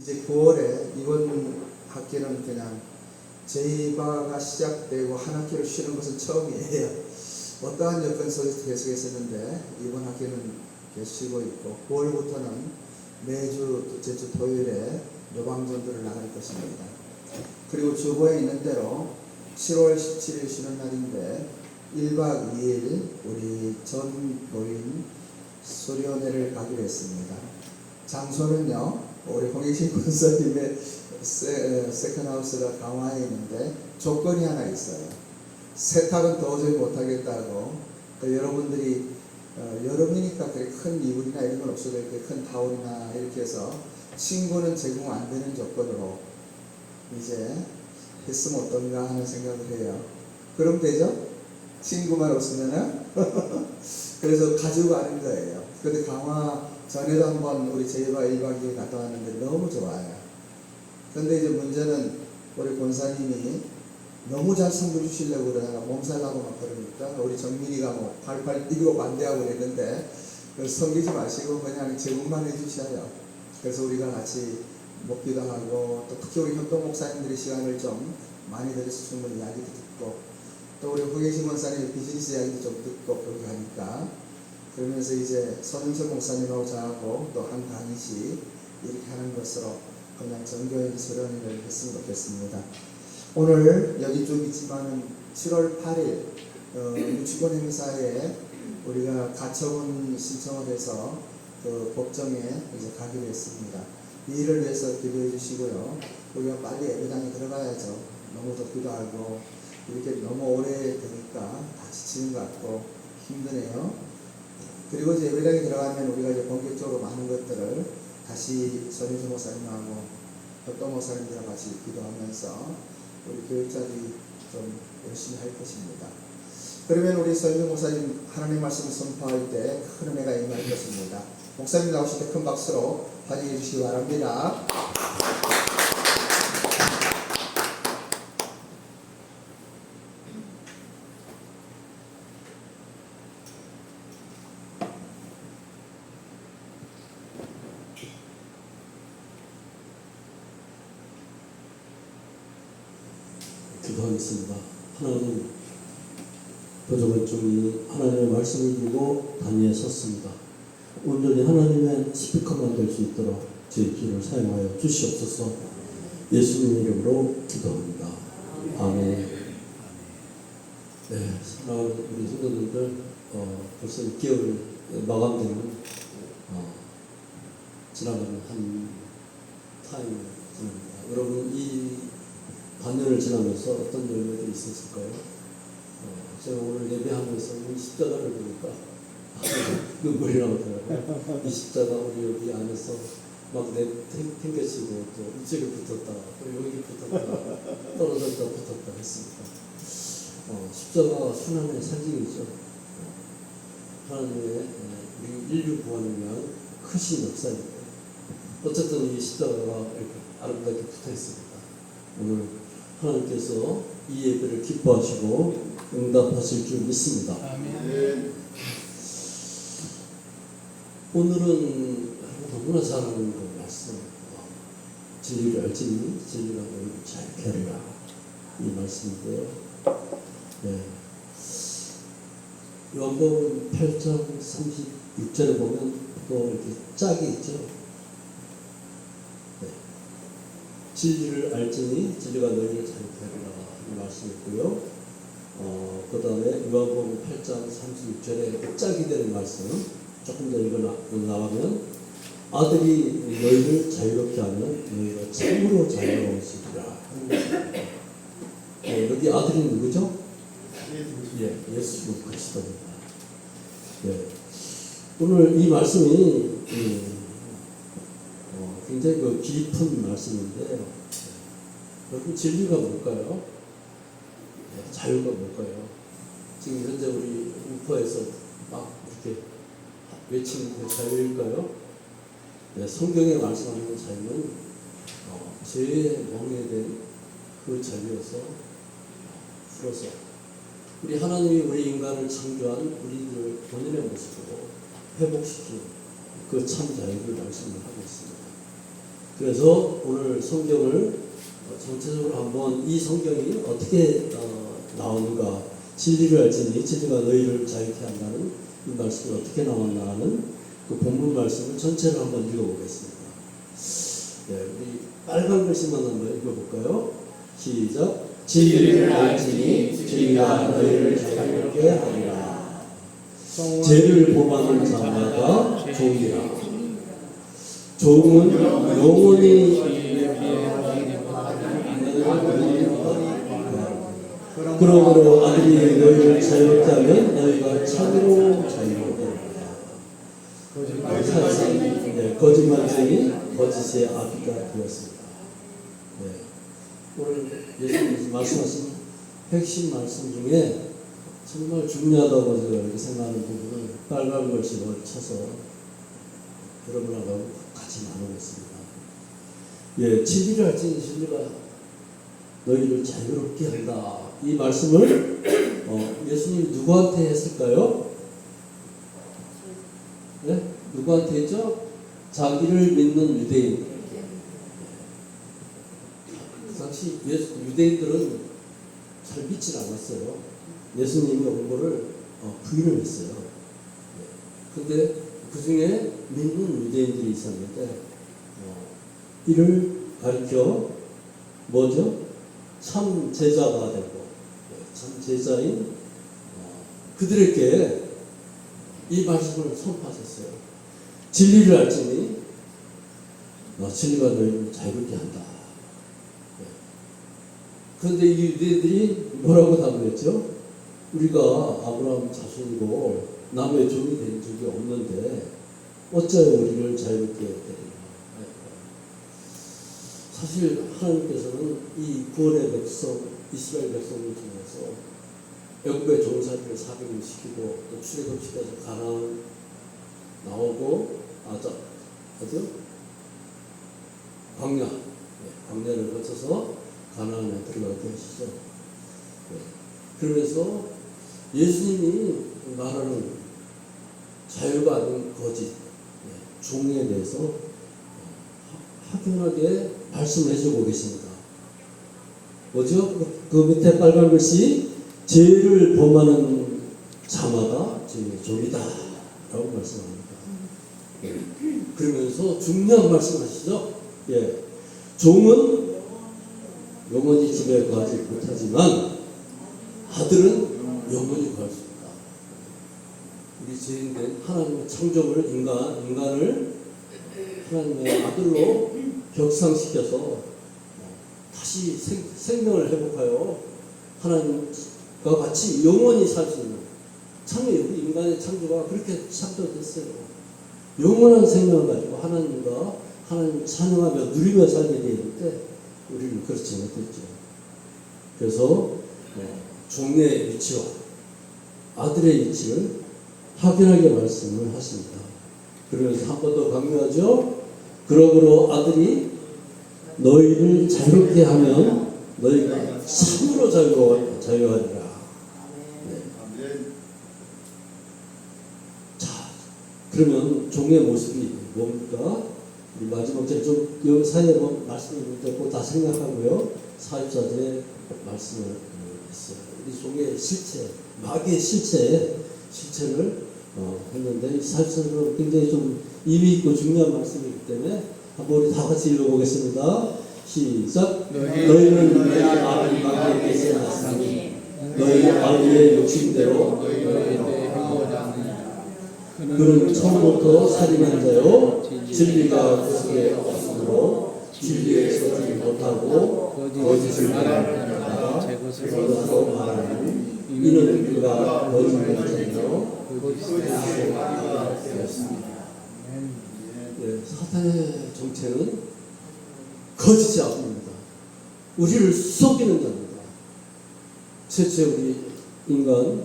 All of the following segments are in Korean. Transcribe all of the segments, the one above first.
이제 9월에 이번 학기는 그냥 제2과가 시작되고 한 학기를 쉬는 것은 처음이에요. 어떠한 여건 속에서 계속했었는데 이번 학기는 계속 쉬고 있고 9월부터는 매주 둘째 주 토요일에 요방전도를 나갈 것입니다. 그리고 주보에 있는 대로 7월 17일 쉬는 날인데 1박 2일 우리 전 교인 수련회를 가기로 했습니다. 장소는요, 우리 홍익신 권사님의 세컨하우스가 강화에 있는데 조건이 하나 있어요. 세탁은 도저히 못하겠다고. 여러분들이 여름이니까 그렇게 큰 이불이나 이런 건 없어도 이렇게 큰 타올이나 이렇게 해서 친구는 제공 안 되는 조건으로 이제 했으면 어떤가 하는 생각을 해요. 그럼 되죠? 친구만 없으면은 그래서 가지고 가는 거예요. 근데 강화 전에도 한번 우리 제2과 1박 2일 갔다 왔는데 너무 좋아요. 근데 이제 문제는 우리 권사님이 너무 잘 섬겨주시려고 그러다가 몸살나고 막 그러니까 우리 정민이가 뭐 팔팔 뛰고 반대하고 그랬는데 섬기지 마시고 그냥 제공만 해주셔요. 그래서 우리가 같이 먹기도 하고 또 특히 우리 현동 목사님들의 시간을 좀 많이 들여서 충분히 이야기도 듣고 또 우리 홍혜신 권사님의 비즈니스 이야기도 좀 듣고 그렇게 하니까 그러면서 이제 손은철 목사님하고 저하고 또 한 강의씩 이렇게 하는 것으로 그냥 전교인 수련회를 했으면 좋겠습니다. 오늘 여기 쭉 있지만은 7월 8일 유치원 행사에 우리가 가처분 신청을 해서 그 법정에 이제 가기로 했습니다. 이 일을 위해서 기도해 주시고요. 우리가 빨리 예배당에 들어가야죠. 너무 덥기도 하고 이렇게 너무 오래 되니까 다 지치는 것 같고 힘드네요. 그리고 이제 예배당에 들어가면 우리가 이제 본격적으로 많은 것들을 다시 전혜주 목사님하고 협동 목사님들과 같이 기도하면서 우리 교육자들이 좀 열심히 할 것입니다. 그러면 우리 전혜주 목사님 하나님 말씀을 선포할 때 큰 은혜가 임할 것입니다. 목사님 나오실 때 큰 박수로 환영해 주시기 바랍니다. 기도하겠습니다. 하나님, 도적을 중이 하나님의 말씀을 두고 단위에 섰습니다. 온전히 하나님의 스피커만 될 수 있도록 제 귀를 사용하여 주시옵소서. 예수님 이름으로 기도합니다. 아멘. 네, 사랑하는 우리 성도님들, 벌써 6개월 마감되는 지나가는 한 타임을 지납니다. 여러분, 이 반년을 지나면서 어떤 열매들이 있었을까요? 제가 오늘 예배하면서 이 십자가를 보니까 눈물이 나오더라고요. 이 십자가 우리 여기 안에서 막 탱겨치고 또 이쪽에 붙었다, 또 여기 붙었다, 떨어졌다 붙었다 했습니다. 십자가가 순환의 상징이죠. 하나님의 우리 인류 구원을 위한 크신 역사입니다. 어쨌든 이 십자가가 이렇게 아름답게 붙어 있습니다. 오늘 하나님께서 이 예배를 기뻐하시고 응답하실 줄 믿습니다. 아멘. 오늘은 너무나 잘 아는 그 말씀, 진리를 알지니 진리가 너희를 자유케 하리라, 이 말씀인데요. 네. 요한복음 8장 36절에 보면 또 이렇게 짝이 있죠. 네. 진리를 알지니 진리가 너희를 자유케 하리라, 이 말씀이고요. 그 다음에 요한복음 8장 36절에 짝이 되는 말씀 조금 더 읽어나가면 아들이 너희를 자유롭게 하면 너희가 참으로 자유로우시리라. 여기 아들이 누구죠? 예수 그리스도입니다. 네. 오늘 이 말씀이 굉장히 그 깊은 말씀인데요. 여러분, 진리가 뭘까요? 자유가 뭘까요? 지금 현재 우리 인포에서 막 이렇게 외치는 그 자유일까요? 네, 성경에 말씀하는 자유는 죄에 멍해된 그 자유여서 풀어서 우리 하나님이 우리 인간을 창조한 우리들 본연의 모습으로 회복시킨 그 참 자유를 말씀을 하고 있습니다. 그래서 오늘 성경을 전체적으로 한번 이 성경이 어떻게 나오는가, 진리를 알지니 진리가 너희를 자유케 한다는 이 말씀이 어떻게 나왔나 하는 그 본문 말씀을 전체를 한번 읽어보겠습니다. 네, 우리 빨간 글씨만 한번 읽어볼까요? 시작. 진리를 알지니 진리가 너희를 자유케 하리라. 죄를 범하는 자마다 종이라. 종은 영원히 그러므로 아들이 너희를 자유케 하면 너희가 참으로 자유로다. 거짓말쟁이 거짓의 아비가 되었습니다. 네. 오늘 예수님께서 말씀하신 핵심 말씀 중에 정말 중요하다고 제가 이렇게 생각하는 부분을 빨간 글씨로 쳐서 여러분하고 같이 나누겠습니다. 예, 진리를 알지니 진리가 너희를 자유롭게 한다. 이 말씀을 예수님이 누구한테 했을까요? 네? 누구한테 했죠? 자기를 믿는 유대인. 그 당시 유대인들은 잘 믿질 않았어요. 예수님이 온 거를 부인을 했어요. 근데 그 중에 믿는 유대인들이 있었는데 이를 가리켜 뭐죠? 참 제자가 되고 참 제자인 그들에게 이 말씀을 선포하셨어요. 진리를 알지니 진리가 너희를 자유롭게 한다. 그런데 이 유대인들이 뭐라고 답했죠? 우리가 아브라함 자손이고 남의 종이 된 적이 없는데 어찌하여 우리를 자유롭게 되리라. 사실 하나님께서는 이 구원의 백성 이스라엘 백성을 통해서 애굽의 종살이를 400년 시키고 또 출애굽시켜서 가나안 나오고 어디요? 광야를 거쳐서 가나안에 들어가게 하시죠. 그러면서 예수님이 말하는 자유가 아닌 거짓, 종에 대해서 확연하게 말씀해주고 계십니다. 뭐죠? 그 밑에 빨간 글씨 죄를 범하는 자마다 종이다 라고 말씀합니다. 그러면서 중요한 말씀하시죠. 종은 영원히 집에 거하지 못하지만 아들은 영원히 거할 수 있다. 우리 죄인된 하나님의 창조물 인간을 하나님의 아들로 격상시켜서 다시 생명을 회복하여 하나님과 같이 영원히 살 수 있는 우리 인간의 창조가 그렇게 창조됐어요. 영원한 생명을 가지고 하나님 찬양하며 누리며 살게 되는데 우리는 그렇지 못했죠. 그래서 종의 위치와 아들의 위치를 확연하게 말씀을 하십니다. 그러면서 한 번 더 강조하죠. 그러므로 아들이 너희를 자유롭게 하면 너희가 참으로 자유하리라. 자, 그러면 종의 모습이 뭡니까? 마지막 절에 좀 사이에 말씀을 듣고 다 생각하고요. 44절에 말씀을 했어요. 우리 종의 실체, 마귀의 실체를 했는데 44절은 굉장히 좀 의미 있고 중요한 말씀이기 때문에 한번 우리 다 같이 읽어보겠습니다. 시작. 너희는 너희 아버지 마귀에게서 났으니 너희 아버지의 욕심대로 너희에게 행하고자 하느니라. 그는 처음부터 살인한 자요 진리가 그 속에 없으므로 진리에 서지 못하고 거짓을 말하느니라. 제 것으로 말하는 이는 그가 거짓말쟁이요 거짓의 아비가 되었습니다. 사탄의 정체는 거짓의 아비입니다. 우리를 속이는 자입니다. 최초에 우리 인간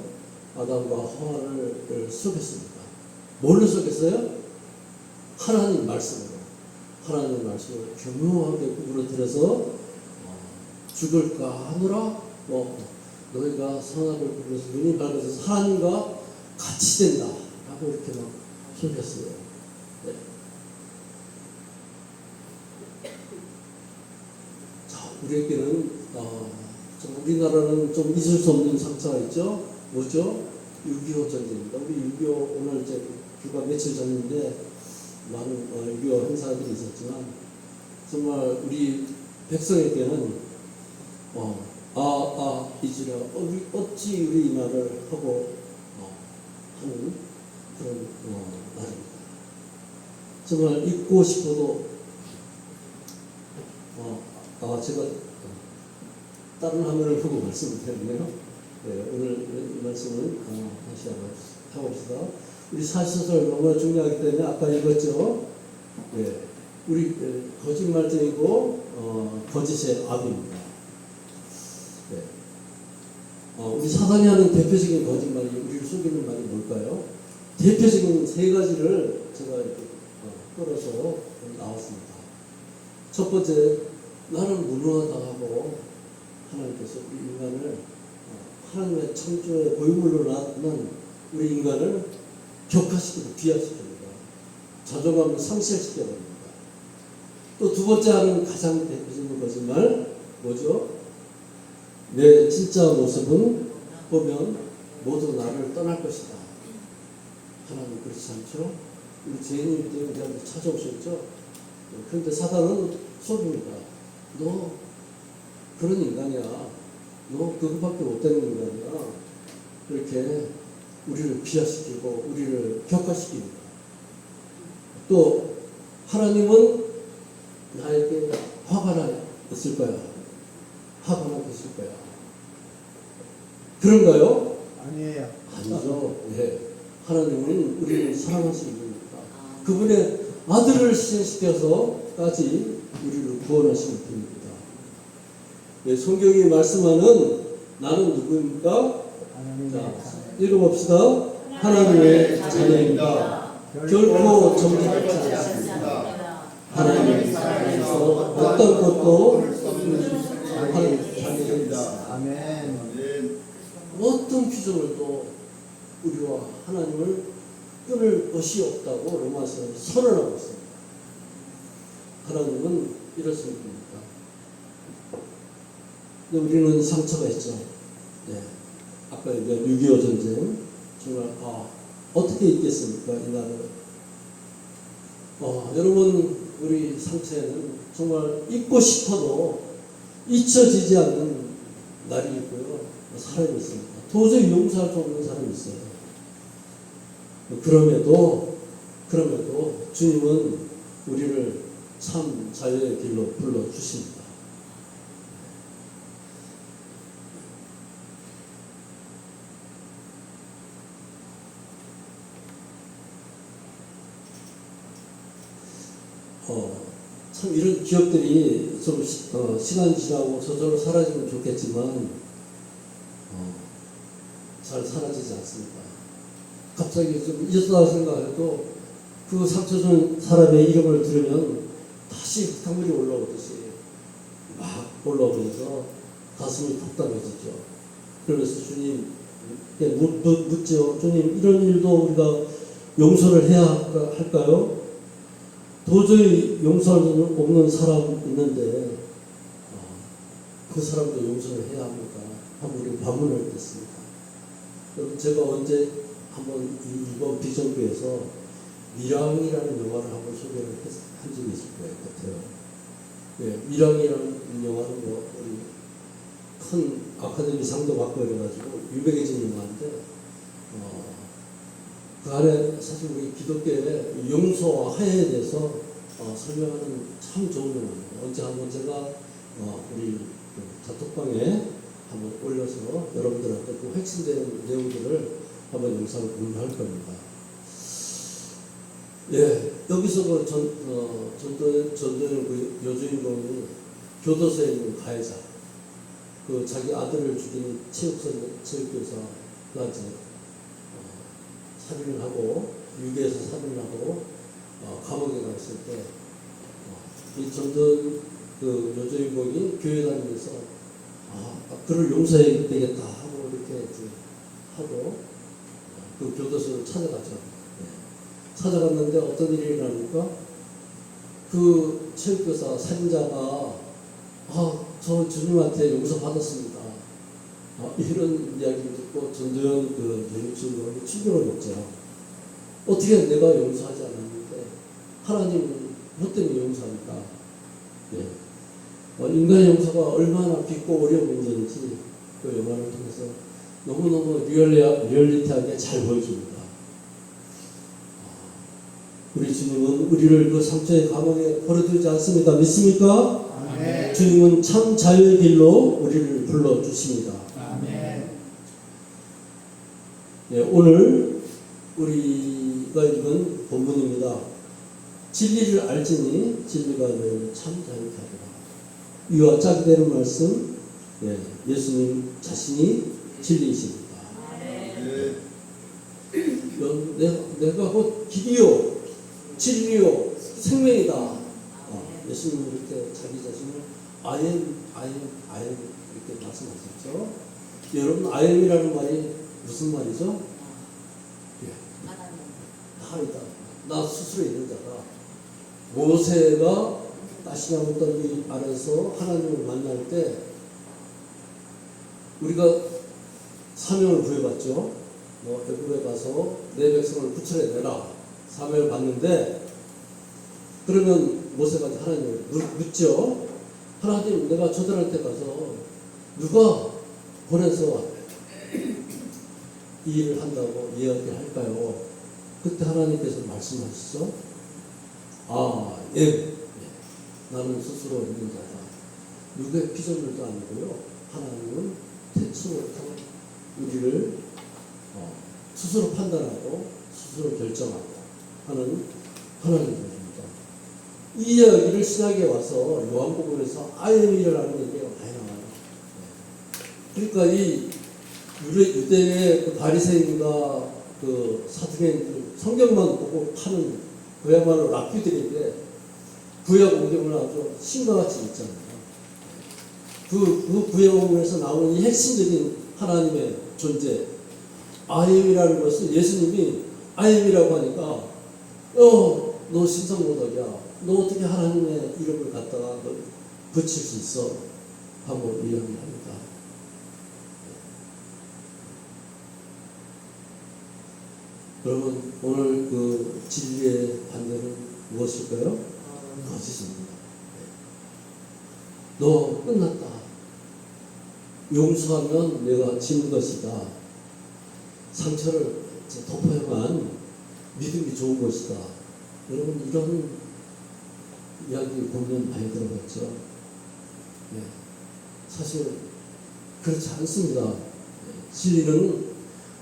아담과 하와를 속였습니다. 뭘로 속였어요? 하나님 말씀으로. 하나님 말씀을 교묘하게 구부러뜨려서 죽을까 하느라 너희가 선악을 구분해서 눈이 밝아서 하나님과 같이 된다 라고 이렇게 막 속였어요. 우리에게는 좀 우리나라는 좀 잊을 수 없는 상처가 있죠. 뭐죠? 6.25 전쟁입니다. 우리 6.25 오늘 이제 불과 며칠 전인데 많은 6.25 행사들이 있었지만 정말 우리 백성에게는 잊으려 우리 어찌 우리 이 말을 하고 하는 그런 날입니다. 정말 잊고 싶어도 제가 다른 화면을 보고 말씀을 드렸네요. 네, 오늘 이 말씀은 다시 한번 해봅시다. 우리 사시소설 너무 중요하기 때문에 아까 읽었죠. 네, 우리 거짓말쟁이고 거짓의 아비입니다. 네. 우리 사단이 하는 대표적인 거짓말이 우리를 속이는 말이 뭘까요? 대표적인 세 가지를 제가 이렇게 끌어서 나왔습니다. 첫 번째, 나는 무능하다 하고 하나님께서 우리 인간을 하나님의 창조의 고유물로 낳는 우리 인간을 격화시키고 비하시킵니다. 자존감을 상실시켜버립니다. 또 두 번째 하는 가장 대표적인 거짓말 뭐죠? 내 진짜 모습은 보면 모두 나를 떠날 것이다. 하나님 그렇지 않죠? 우리 죄인이 때문에 우리한테 찾아오셨죠? 그런데 사단은 속입니다. 너 그런 인간이야. 너 그것밖에 못되는 인간이야. 이렇게 우리를 비하시키고 우리를 격화시킵니다. 또 하나님은 나에게 화가 나 있을 거야. 화가 나 있을 거야. 그런가요? 아니에요. 아니죠. 네. 하나님은 우리를 사랑하시는 분입니다. 그분의 아들을 희생시켜서까지 우리를 구원하시는 분입니다. 네, 성경이 말씀하는 나는 누구입니까? 자, 읽어봅시다. 하나님의 자녀입니다. 결코 정직하지 않습니다. 하나님의 사랑에서 어떤 것도 하나님의 자녀입니다. 아멘. 어떤 규정을도 우리와 하나님을 끊을 것이 없다고 로마서는 선언하고 있습니다. 하나님은 이렇습니다. 우리는 상처가 있죠. 네. 아까 얘기한 6.25 전쟁 정말 어떻게 있겠습니까? 이 나라는 여러분 우리 상처에는 정말 잊고 싶어도 잊혀지지 않는 날이 있고요. 사람이 있습니다. 도저히 용서할 수 없는 사람이 있어요. 그럼에도 주님은 우리를 참 자유의 길로 불러주십니다. 참 이런 기억들이 좀 시간이 지나고 저절로 사라지면 좋겠지만 잘 사라지지 않습니다. 갑자기 좀 잊었다고 생각해도 그 상처 준 사람의 이름을 들으면 다시 흙탕물이 올라오듯이 막 올라오면서 가슴이 답답해지죠. 그러면서 주님께 묻죠. 주님, 이런 일도 우리가 용서를 해야 할까요? 도저히 용서할 수 없는 사람 있는데 그 사람도 용서를 해야 합니까? 한번 우리 반문을 했습니다. 여러분 제가 언제 한번 이번 비전교에서 미랑이라는 영화를 한번 소개를 한 적이 있을 것 같아요. 네, 미랑이라는 영화는 우리 큰 아카데미 상도 받고 이래가지고 유명해진 영화인데 그 안에 사실 우리 기독교의 용서와 화해에 대해서 설명하는 참 좋은 영화입니다. 언제 한번 제가 우리 단톡방에 한번 올려서 여러분들한테 그 핵심된 내용들을 한번 영상을 공유할 겁니다. 예, 여기서 그 전도연 그 여주인공이 교도소에 있는 가해자, 그 자기 아들을 죽인 체육교사가 이제 살인을 하고 유괴해서 살인을 하고 감옥에 가 있을 때 이 전도연 그 여주인공이 교회 다니면서 그를 용서해야 되겠다 하고 이렇게 하고 그 교도소를 찾아가죠. 찾아갔는데 어떤 일이 일어납니까? 그 체육교사 살인자가 저 주님한테 용서받았습니다. 이런 이야기를 듣고 전도연 그 교육진으로 충격을 먹죠. 어떻게 내가 용서하지 않았는데 하나님은 뭐 때문에 용서합니까? 예. 인간의 용서가 얼마나 깊고 어려운 문제인지 그 영화를 통해서 너무너무 리얼리티하게 잘 보여줍니다. 우리 주님은 우리를 그 상처의 감옥에 버려두지 않습니다. 믿습니까? 아멘. 주님은 참 자유의 길로 우리를 불러주십니다. 아멘. 예, 오늘 우리가 읽은 본문입니다. 진리를 알지니 진리가 너희를 참 자유케 하리라. 이와 짝이 되는 말씀, 예수님 자신이 진리이십니다. 내가 곧 길이요 진리요 생명이다. 예수님은 이렇게 자기 자신을 I am 이렇게 말씀하셨죠. 여러분 I am이라는 말이 무슨 말이죠? 나이다. 나 스스로 있는 자다. 모세가 나시나무 떨기 아래서 하나님을 만날 때 우리가 사명을 부여받죠. 애굽에 가서 내 백성을 구출해내라 사명을 받는데, 그러면 모세가 하나님을 묻죠. 하나님, 내가 저들한테 가서 누가 보내서 이 일을 한다고 이야기를 할까요? 그때 하나님께서 말씀하시죠. 나는 스스로 있는 자다. 누구의 피조물도 아니고요. 하나님은 태초부터 우리를 스스로 판단하고 스스로 결정하고 하는 하나님입니다. 이 이야기를 신약에 와서 요한복음에서 아이엠이라는 얘기가 많이 나와요. 그러니까 이 유대의 그 바리새인과 그 사두개인들 성경만 보고 파는 그야말로 랍비들인데 구약 성경을 아주 신과같이 읽잖아요. 그 구약 성경에서 나오는 이 핵심적인 하나님의 존재, 아임이라는 것을 예수님이 아임이라고 하니까 너 신성모독이야. 너 어떻게 하나님의 이름을 갖다가 붙일 수 있어? 하고 이야기합니다. 여러분, 오늘 그 진리의 반대는 무엇일까요? 거짓입니다. 너 끝났다. 용서하면 내가 지는 것이다. 상처를 덮어야만 믿음이 좋은 것이다. 여러분, 이런 이야기 보면 많이 들어봤죠. 사실 그렇지 않습니다. 진리는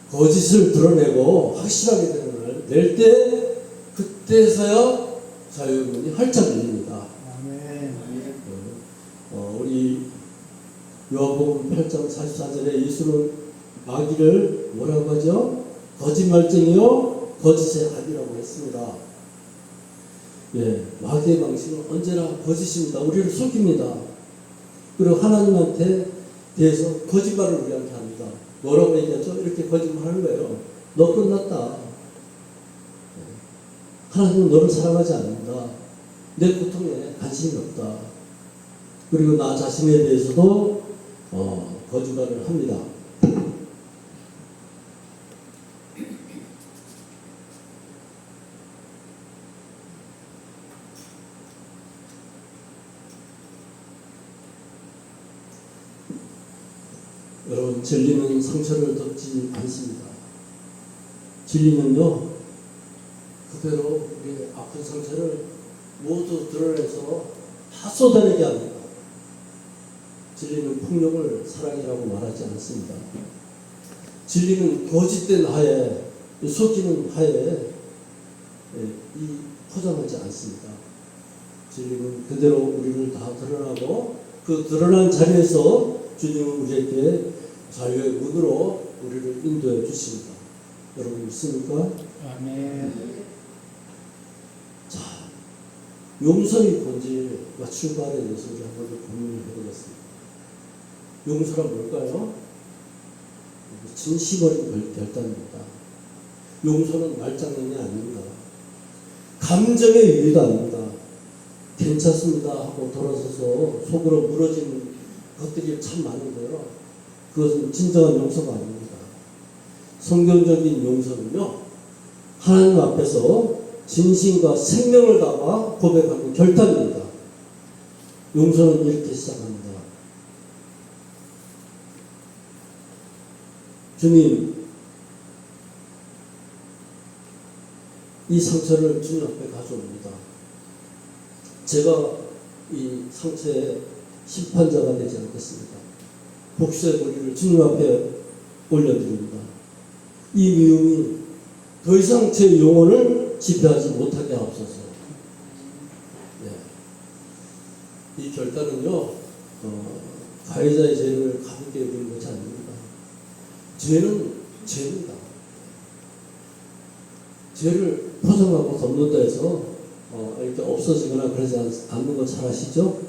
거짓을 드러내고 확실하게 드러낼 때 그때서야 자유의 문이 활짝 열립니다. 아멘. 우리 요한복음 8장 44절에 예수는 마귀를 뭐라고 하죠? 거짓말쟁이요 거짓의 아비라고 했습니다. 마귀의 방식은 언제나 거짓입니다. 우리를 속입니다. 그리고 하나님한테 대해서 거짓말을 우리한테 합니다. 뭐라고 얘기하죠? 이렇게 거짓말하는 거예요. 너 끝났다. 하나님은 너를 사랑하지 않는다. 내 고통에 관심이 없다. 그리고 나 자신에 대해서도 거짓말을 합니다. 여러분, 진리는 상처를 덮지 않습니다. 진리는요, 그대로 우리의 아픈 상처를 모두 드러내서 다 쏟아내게 합니다. 진리는 폭력을 사랑이라고 말하지 않습니다. 진리는 거짓된 하에, 속이는 하에 포장하지 않습니다. 진리는 그대로 우리를 다 드러나고 그 드러난 자리에서 주님은 우리에게 자유의 문으로 우리를 인도해 주십니다. 여러분 믿습니까? 아멘. 자, 용서의 본질과 출발에 대해서 우리 한번 고민을 해보겠습니다. 용서란 뭘까요? 진심 어린 결단입니다. 용서는 말장난이 아닙니다. 감정의 유희도 아닙니다. 괜찮습니다 하고 돌아서서 속으로 무너진 것들이 참 많은데요. 그것은 진정한 용서가 아닙니다. 성경적인 용서는요, 하나님 앞에서 진심과 생명을 다하 고백하는 결단입니다. 용서는 이렇게 시작합니다. 주님, 이 상처를 주님 앞에 가져옵니다. 제가 이 상처의 심판자가 되지 않겠습니다. 복수의 권리를 주님 앞에 올려드립니다. 이 미움이 더 이상 제 영혼을 지배하지 못하게 하옵소서. 네. 이 결단은요, 가해자의 죄를 가볍게 여기는 것이 아닙니다. 죄는 죄입니다. 죄를 포장하고 덮는다 해서 이렇게 없어지거나 그러지 않는 거 잘 아시죠?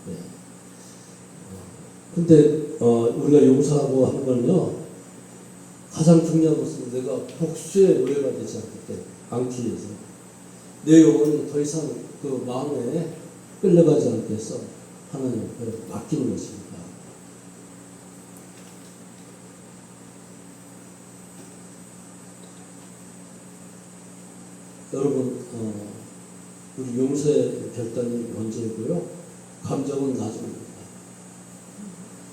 네. 근데 우리가 용서하고 하는 건요, 가장 중요한 것은 내가 복수의 노예가 되지 않기 위해서 내 영혼이 더 이상 그 마음에 끌려가지 않게 해서 하나님 앞에 맡기는 것입니다. 여러분, 우리 용서의 결단이 먼저이고요, 감정은 나중입니다.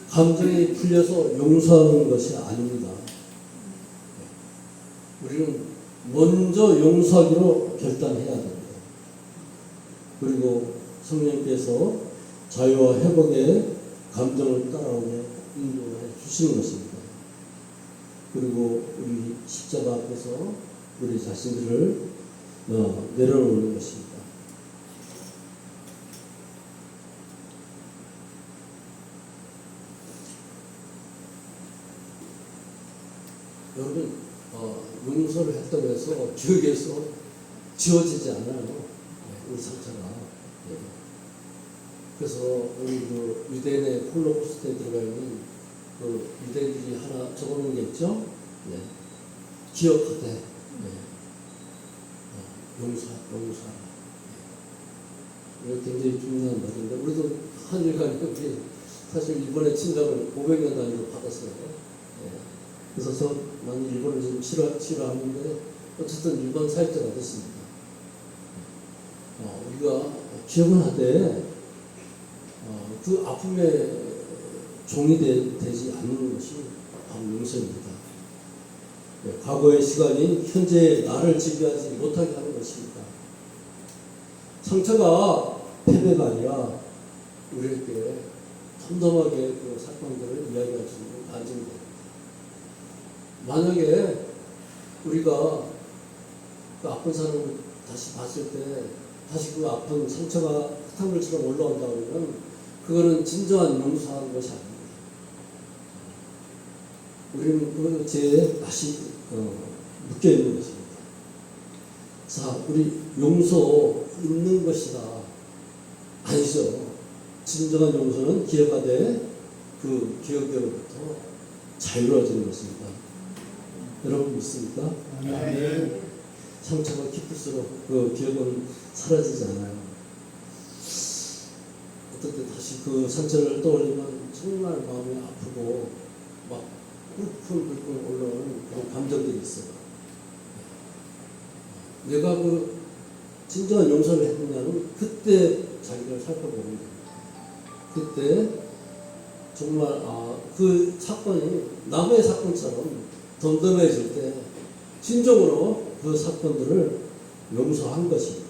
감정이 풀려서 용서하는 것이 아닙니다. 우리는 먼저 용서하기로 결단해야 됩니다. 그리고 성령께서 자유와 회복의 감정을 따라오게 인도해 주시는 것입니다. 그리고 우리 십자가 앞에서 우리 자신들을 내려놓는 것입니다. 여러분, 용서를 했다고 해서 기억에서 지워지지 않아요. 우리 상처가. 네. 그래서 우리 그 유대인의 홀로코스트에 들어가 있는 그 유대인들이 하나 적어놓은 게 있죠. 네. 기억하되, 네. 용서하라. 네. 이거 굉장히 중요한 말인데, 우리도 한일간에 우리 사실 일본의 침략을 500년 단위로 받았어요. 네. 그래서 나는 일본을 지금 싫어하는데 어쨌든 일본 사역자가 됐습니다. 우리가 기억은 하되 그 아픔의 종이 되지 않는 것이 바로 용서입니다. 네, 과거의 시간이 현재의 나를 지배하지 못하게 하는 것입니다. 상처가 패배가 아니라 우리에게 덤덤하게 그 사건들을 이야기할 수 있는 간증입니다. 만약에 우리가 그 아픈 사람을 다시 봤을 때 다시 그 아픈 상처가 흙탕물처럼 올라온다 그러면 그거는 진정한 용서하는 것이 아닙니다. 우리는 그 죄에 다시 묶여 있는 것입니다. 자, 우리 용서 있는 것이다. 아니죠. 진정한 용서는 기억하되 그 기억대로부터 자유로워지는 것입니다. 여러분 믿습니까? 네. 상처가 깊을수록 그 기억은 사라지지 않아요. 어떨 때 다시 그 상처를 떠올리면 정말 마음이 아프고 막 불끈불끈 올라오는 그런 감정들이 있어요. 내가 그 진정한 용서를 했느냐는 그때 자기를 살펴보는 겁니다. 그때 정말 그 사건이 남의 사건처럼 덤덤해질 때 진정으로 그 사건들을 용서한 것입니다.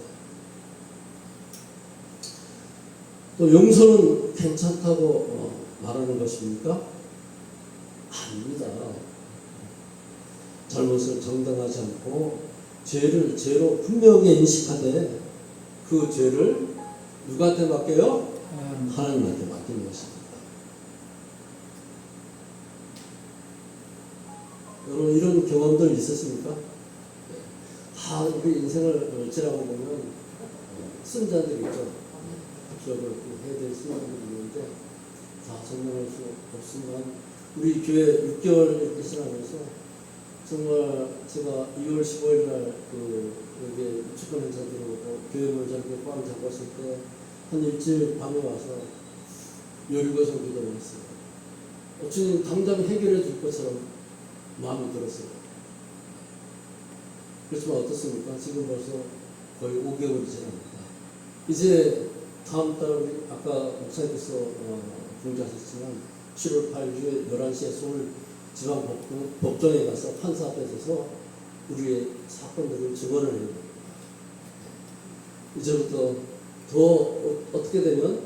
또 용서는 괜찮다고 말하는 것입니까? 아닙니다. 잘못을 정당하지 않고 죄를 죄로 분명히 인식하되 그 죄를 누구한테 맡겨요? 하나님한테 맡기는 것입니다. 여러분 이런 경험들 있으십니까? 다 우리 인생을 지나보면 쓴 자들이 있죠. 합격을 해야 될 순간들이 있는데 다 설명할 수 없지만 우리 교회 6개월 이렇게 지나면서 정말 제가 2월 15일 날 여기 축구 행사 들어오고 교회를 저렇게 꽉 잡았을 때 한 일주일 밤에 와서 열거서 기도를 했어요. 주님 당장 해결해 줄 것처럼 마음이 들었어요. 그렇지만 어떻습니까? 지금 벌써 거의 5개월이 지납니다. 이제 다음 달 우리 아까 목사님께서 공지하셨지만 7월 8일 11시에 서울 지방법정에 가서 판사 앞에 서서 우리의 사건들을 증언을 해야 됩니다. 이제부터 더 어떻게 되면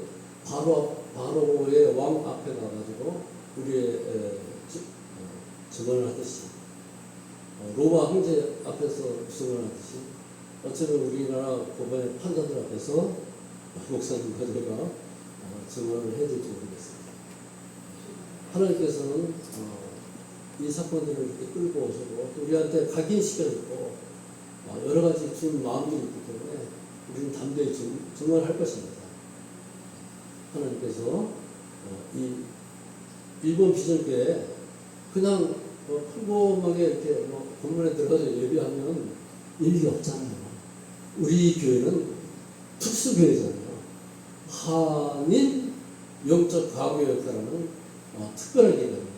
바로의 왕 앞에 가가지고 우리의 증언을 하듯이 로마 황제 앞에서 증언을 하듯이 어쩌면 우리나라 법원의 판사들 앞에서 목사님과 제가 증언을 해야 될지 모르겠습니다. 하나님께서는 이 사건들을 이렇게 끌고 오시고 또 우리한테 각인시켜주고 여러 가지 주는 마음들이 있기 때문에 우리는 담대히 증언할 것입니다. 하나님께서 이 일본 비전교회 그냥 평범하게 이렇게 건물에 들어가서 예배하면 의미가 없잖아요. 우리 교회는 특수교회잖아요. 한인 영적 가구의 역할하는 특별한 교회입니다.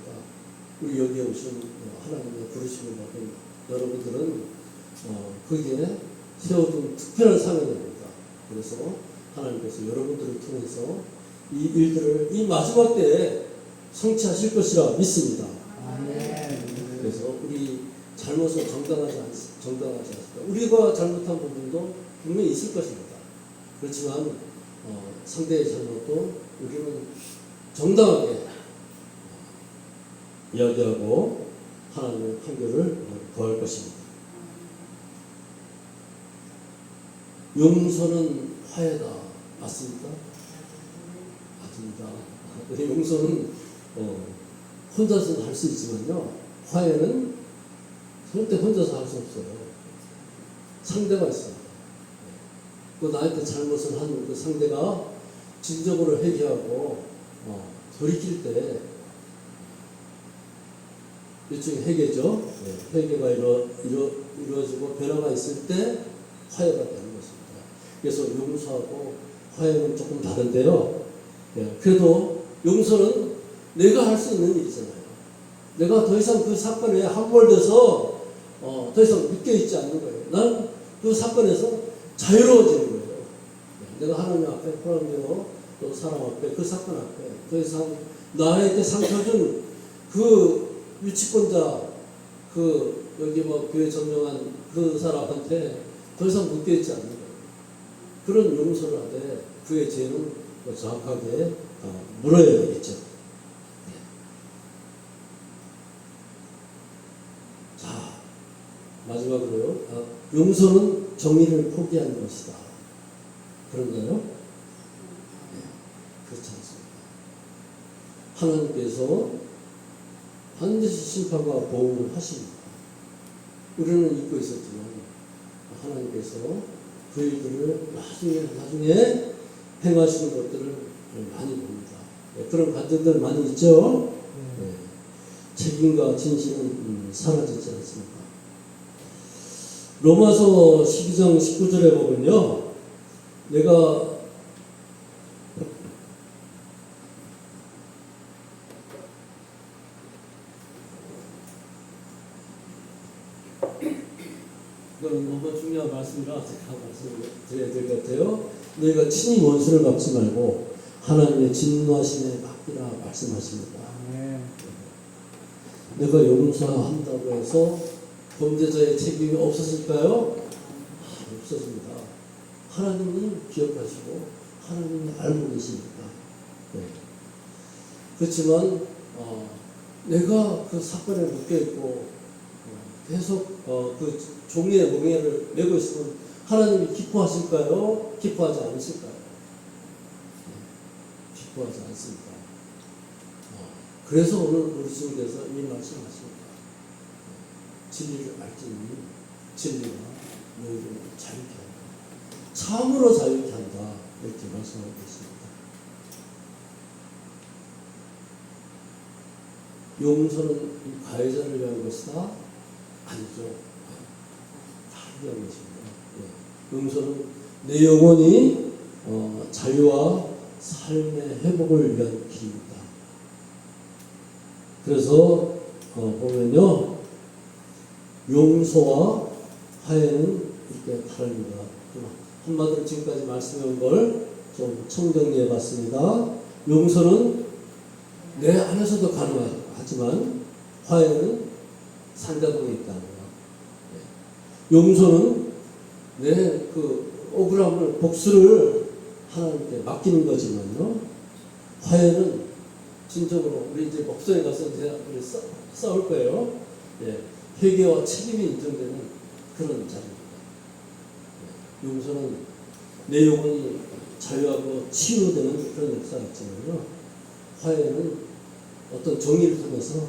우리 여기에 오신 하나님의 부르심을 받은 여러분들은 거기에 세워둔 특별한 사명입니다. 그래서 하나님께서 여러분들을 통해서 이 일들을 이 마지막 때에 성취하실 것이라 믿습니다. 아멘. 그래서 우리 잘못은 정당하지 않습니다. 우리가 잘못한 부분도 분명히 있을 것입니다. 그렇지만 상대의 잘못도 우리는 정당하게 이야기하고 하나님의 판결을 구할 것입니다. 용서는 화해다. 맞습니까? 맞습니다. 용서는 혼자서는 할 수 있지만요. 화해는 절대 혼자서 할 수 없어요. 상대가 있어요. 그 나한테 잘못을 하는 그 상대가 진정으로 회개하고 돌이킬 때 일종의 회개죠. 회개가 이루어지고 변화가 있을 때 화해가 되는 것입니다. 그래서 용서하고 화해는 조금 다른데요. 그래도 용서는 내가 할 수 있는 일이잖아요. 내가 더 이상 그 사건에 함몰돼서 더 이상 묶여있지 않는 거예요. 난 그 사건에서 자유로워지는 거예요. 내가 하나님 앞에 호랑이로 또 사람 앞에 그 사건 앞에 더 이상 나에게 상처 준 그 유치권자 여기 교회 점령한 그 사람한테 더 이상 묶여있지 않는 거예요. 그런 용서를 하되 그의 죄는 정확하게 물어야 되겠죠. 자, 마지막으로요. 용서는 정의를 포기하는 것이다. 그런가요? 네, 그렇지 않습니다. 하나님께서 반드시 심판과 보응을 하십니다. 우리는 잊고 있었지만 하나님께서 그 일들을 나중에 행하시는 것들을 많이 봅니다. 네, 그런 관점들 많이 있죠. 네. 책임과 진실은 사라지지 않습니다. 로마서 12장 19절에 보면요. 내가 이건 너무 중요한 말씀이라 제가 말씀을 드려야 될 것 같아요. 너희가 친히 원수를 갚지 말고 하나님의 진노하심에 맡기라 말씀하십니다. 아멘. 내가 용서한다고 해서 범죄자의 책임이 없어질까요? 없어집니다. 하나님이 기억하시고 하나님이 알고 계십니다. 네. 그렇지만 내가 그 사건에 묶여있고 계속 그 종의 멍에를 메고 있으면 하나님이 기뻐하실까요? 기뻐하지 않으실까요? 네. 기뻐하지 않습니다. 그래서 오늘 우리 주님께서 이 말씀하십니다. 진리를 알지니 진리가 너희를 자유케 한다. 참으로 자유케 한다. 이렇게 말씀하고 있습니다. 용서는 가해자를 위한 것이다. 아니죠. 다른 것입니다. 예. 용서는 내 영혼이 자유와 삶의 회복을 위한 길입니다. 그래서 보면요, 용서와 화해는 이렇게 다릅니다. 한마디로 지금까지 말씀해온 걸 좀 총정리해 봤습니다. 용서는 내 안에서도 가능하지만 화해는 상대방에 있다는 거. 용서는 내 억울함을 복수를 하나님께 맡기는 거지만요. 화해는 진정으로 우리 이제 목소리 가서 이제 우리 싸울 거예요. 예. 회개와 책임이 인정되는 그런 자리입니다. 예. 용서는 내 영혼이 자유하고 치유되는 그런 역사가 있지만요. 화해는 어떤 정의를 통해서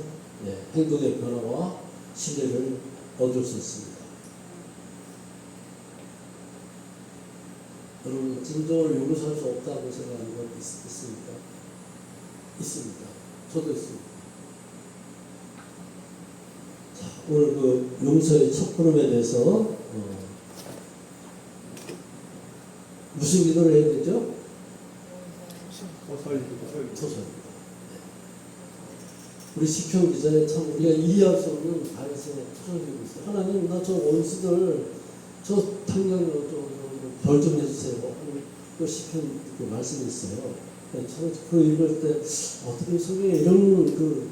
행동의 변화와 신뢰를 얻을 수 있습니다. 여러분, 진정으로 용서할 수 없다고 생각하는 건 있습니까? 있습니다. 저도 있습니다. 자, 오늘 용서의 첫 걸음에 대해서 무슨 기도를 해야 되죠? 토설입니다. 우리 시편 기자에 참 우리가 이해할 수 없는 다에서 토설이고 있어요. 하나님, 나 저 원수들 저 당장으로 벌 좀 해주세요. 또 시편 말씀이 있어요. 저는 읽을 때 어떻게 성경에 이런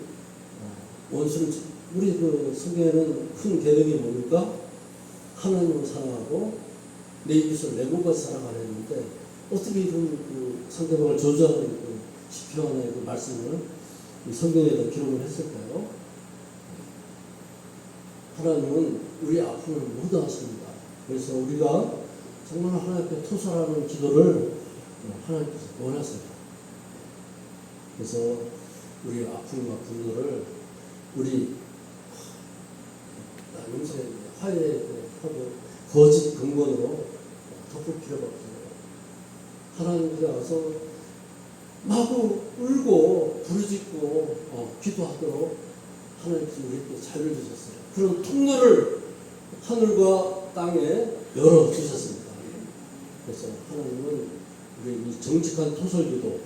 원수를 우리 성경에는 큰 계명이 뭡니까? 하나님을 사랑하고 내 이웃을 내 몸과 사랑하라 했는데 어떻게 이런 상대방을 저주하는 시편의 말씀을 성경에다 기록을 했을까요? 하나님은 우리 아픔을 모두 아십니다. 그래서 우리가 정말 하나님께 토설하는 기도를 하나님께서 원하세요. 그래서 우리 아픔과 분노를 우리 용서에 화해하고 거짓 근본으로 덮을 필요가 없어요. 하나님께 와서 마구 울고 부르짖고 기도하도록 하나님께서 우리에게 자유를 주셨어요. 그런 통로를 하늘과 땅에 열어주셨습니다. 그래서 하나님은 우리 이 정직한 토설기도,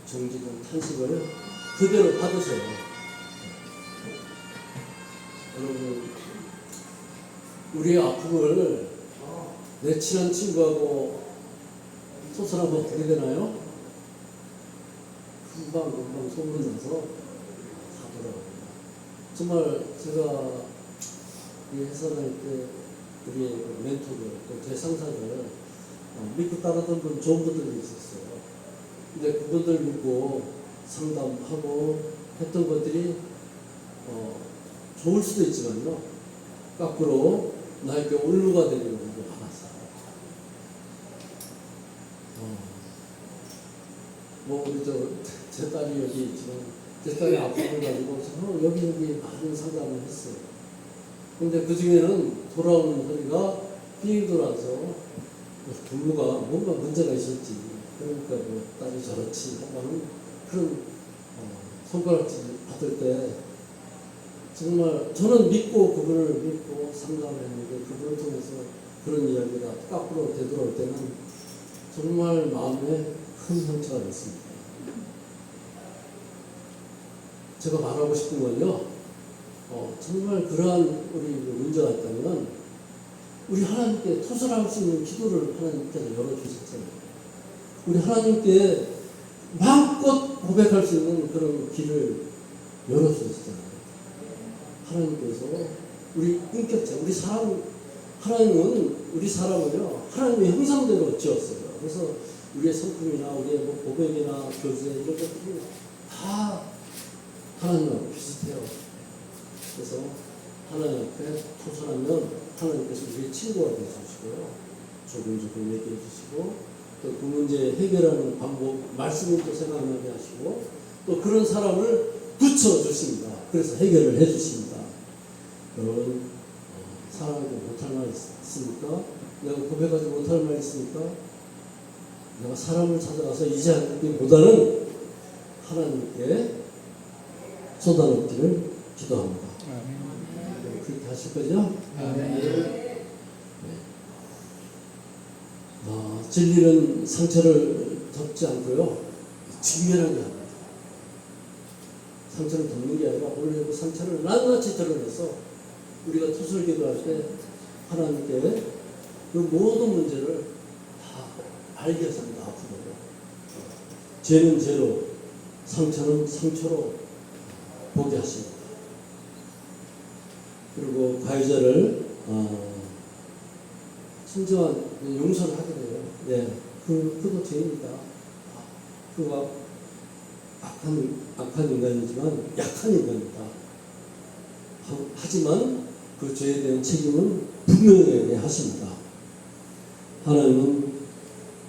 정직한 탄식을 그대로 받으세요. 여러분, 우리의 아픔을 내 친한 친구하고 토설하고 보게 되나요? 금방 소문이 나서 다 돌아갑니다. 정말 제가 이 회사 다닐 때 우리 멘토들, 또 제 상사들 믿고 따르던 분 좋은 분들이 있었어요. 근데 그분들 믿고 상담하고 했던 것들이 좋을 수도 있지만요, 거꾸로 나에게 올무가 되는 경우도 많았어요. 우리 제 딸이 여기 있지만 제 딸이 아픔을 가지고 여기 많은 상담을 했어요. 근데 그 중에는 돌아오는 소리가 삥 돌아서 부모가 뭔가 문제가 있었지. 그러니까 딸이 저렇지 하는 그런 손가락질 받을 때 정말 저는 그분을 믿고 상담을 했는데 그분을 통해서 그런 이야기가 거꾸로 되돌아올 때는 정말 마음에 큰 상처가 있습니다. 제가 말하고 싶은 건요, 정말 그러한 우리 문제가 있다면 우리 하나님께 토설할 수 있는 기도를 하나님께서 열어주셨잖아요. 우리 하나님께 마음껏 고백할 수 있는 그런 길을 열어주셨잖아요. 하나님께서 우리 인격자, 하나님은 우리 사람을요, 하나님의 형상대로 지었어요. 그래서 우리의 성품이나 우리의 고백이나 교제 이런 것들이 다 하나님하고 비슷해요. 그래서 하나님 앞에 토설하면 하나님께서 우리의 친구가 되어주시고요, 조금 얘기해 주시고, 또 그 문제 해결하는 방법, 말씀을 또 생각나게 하시고, 또 그런 사람을 붙여주십니다. 그래서 해결을 해주십니다. 여러분, 사람에게 못할 말 있습니까? 내가 고백하지 못할 말 있습니까? 내가 사람을 찾아가서 이제하기보다는 하나님께 쏟아놓기를 기도합니다. 그렇게 하실 거죠? 아멘. 진리는 상처를 덮지 않고요, 직면하게 합니다. 상처를 덮는 게 아니라 오늘 그 상처를 낱낱이 드러내서 우리가 투설기도 할 때 하나님께 그 모든 문제를 다 알게 하십니다. 앞으로 죄는 죄로, 상처는 상처로 보게 하십니다. 그리고 가해자를 진정한 용서를 하게 돼요. 네, 그도 죄입니다. 그가 악한 인간이지만 약한 인간이다. 하지만 그 죄에 대한 책임은 분명하게 하십니다. 하나님은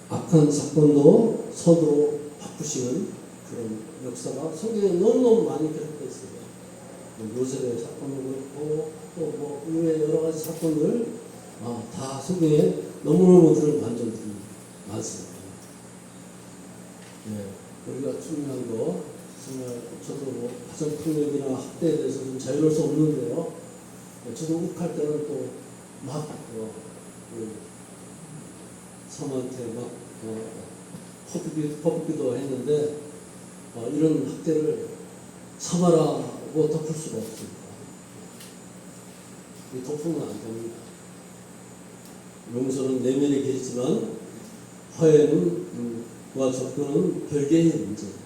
악한 사건도 선으로 바꾸시는 그런 역사가 성경에 너무너무 많이 기록되어 있어요. 요셉의 사건도 그렇고 또 이외에 여러 가지 사건들 다 성경에 너무너무 그런 반전들이 많습니다. 네, 우리가 중요한 거 정말 저도 가정폭력이나 학대에 대해서 좀 자유로울 수 없는데요. 저도 욱할 때는 또막 사모한테 막 퍼붓기도 했는데 이런 학대를 참아라고 덮을 수가 없습니다. 덮으면 안 됩니다. 용서는 내면에 계시지만 화해는 와 접근은 별개의 문제입니다.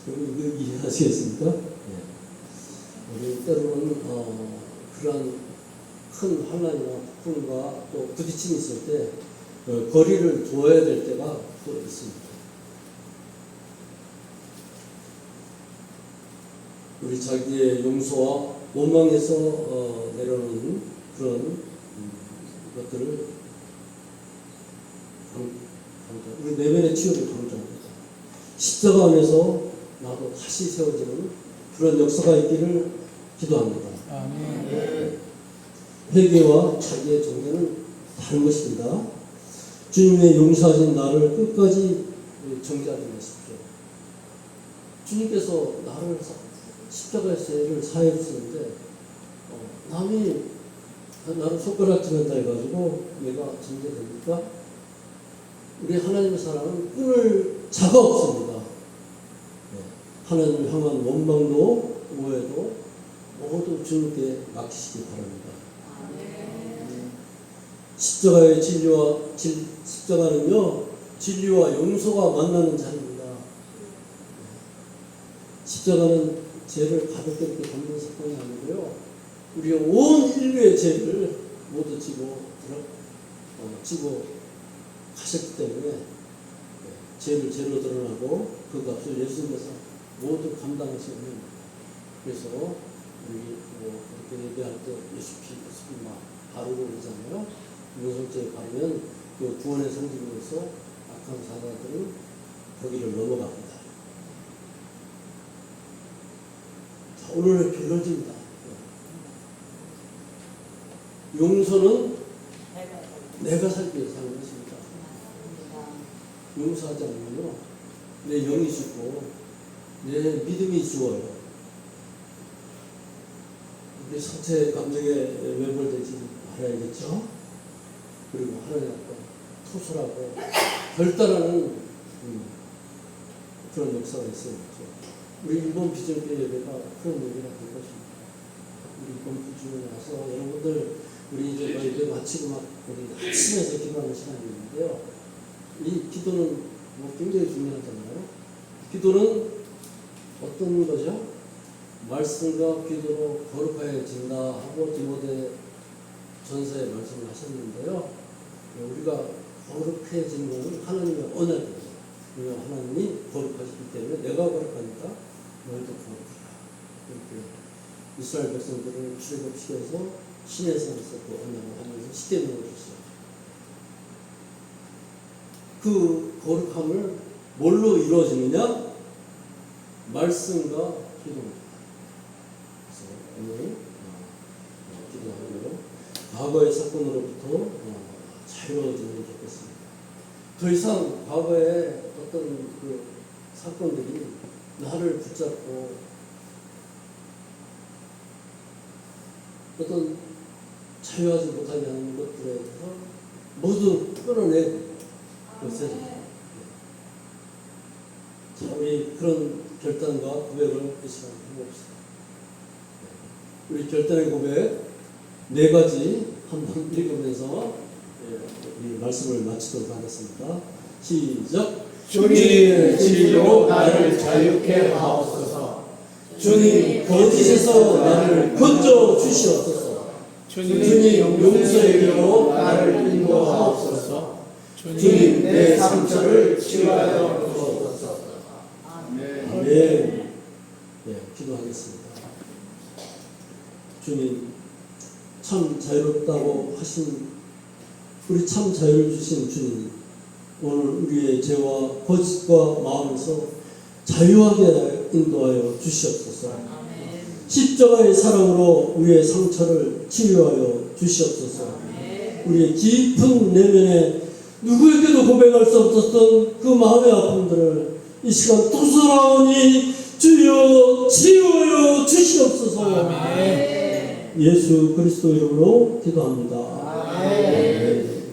이거 이해하시겠습니까? 네. 우리 때로는 그러한 큰 환난이나 폭풍과 또 부딪힘이 있을 때 거리를 두어야 될 때가 또 있습니다. 우리 자기의 용서와 원망에서 내려오는 그런 것들을 우리 내면의 치유를 강조합니다. 십자가 안에서 나도 다시 세워지는 그런 역사가 있기를 기도합니다. 아멘. 회개와 자기의 정죄는 다른 것입니다. 주님의 용서하신 나를 끝까지 정죄하지 마십시오. 주님께서 나를 십자가의 죄를 사해 주시는데 남이 나를 손가락질한다 해가지고 내가 정죄됩니까? 우리 하나님의 사랑은 끊을 자가 없습니다. 하나님을 향한 원망도 오해도 모두 주님께 맡기시기 바랍니다. 십자가의 십자가는요, 진리와 용서가 만나는 자리입니다. 십자가는 죄를 가볍게 담는 사건이 아니고요, 우리의 온 인류의 죄를 모두 지고 가셨기 때문에 죄를 죄로 드러나고 그 값을 예수님께서 모두 감당하시는. 그래서 우리 그렇게 예배할 때 예수피 막 바르고 그러잖아요. 용서죄 바르면 그 구원의 상징으로서 악한 사람들은 거기를 넘어갑니다. 자, 오늘 결론입니다. 용서는 내가 살기 위해서 하는 것입니다. 용서하지 않으면요, 내 영이 죽고 내 믿음이 죽어요. 우리 선체 감정에 매몰되지 말아야겠죠. 그리고 하나님 앞에 토설하고 결단하는 그런 역사가 있어야겠죠. 우리 일본 비전교 예배가 그런 예배가 될 것입니다. 우리 이번 주에 와서 여러분들 우리 이제 예배 마치고 막 우리 아침에서 기도하는 시간이 있는데요. 이 기도는 굉장히 중요하잖아요. 기도는 어떤 거죠? 말씀과 기도로 거룩해진다 하고 디모데 전서에 말씀을 하셨는데요. 우리가 거룩해지는 것은 하나님의 언약입니다. 왜냐하면 하나님이 거룩하시기 때문에 내가 거룩하니까 너희도 거룩하라. 이렇게 이스라엘 백성들을 출애굽시켜서 신의 산에서 그 언약을 하면서 십계명을 줬어요. 그 거룩함을 뭘로 이루어지느냐? 말씀과 기도입니다. 그래서 오늘 기도하고요. 과거의 사건으로부터 자유로워지면 좋겠습니다. 더 이상 과거의 어떤 그 사건들이 나를 붙잡고 어떤 자유하지 못하게 하는 것들에 대해서 모두 끌어내 보세요. 자, 우리 그런 결단과 고백을 이 시간에 해봅시다. 우리 결단의 고백 4가지 한번 읽으면서 우리 말씀을 마치도록 하겠습니다. 시작. 주님의 진리로 나를 자유케 하옵소서. 주님 거짓에서 나를 건져 주시옵소서. 주님 용서의 길로 나를 인도하옵소서. 주님 내 상처를 치유하여 주옵소서. 아멘. 네, 기도하겠습니다. 주님 참 자유롭다고 하신 우리 참 자유를 주신 주님, 오늘 우리의 죄와 거짓과 마음에서 자유하게 인도하여 주시옵소서. 십자가의 사랑으로 우리의 상처를 치유하여 주시옵소서. 우리의 깊은 내면에 누구에게도 고백할 수 없었던 그 마음의 아픔들을 이 시간 도서라오니 주여 치유하여 주시옵소서. 예수 그리스도 이름으로 기도합니다. 아멘.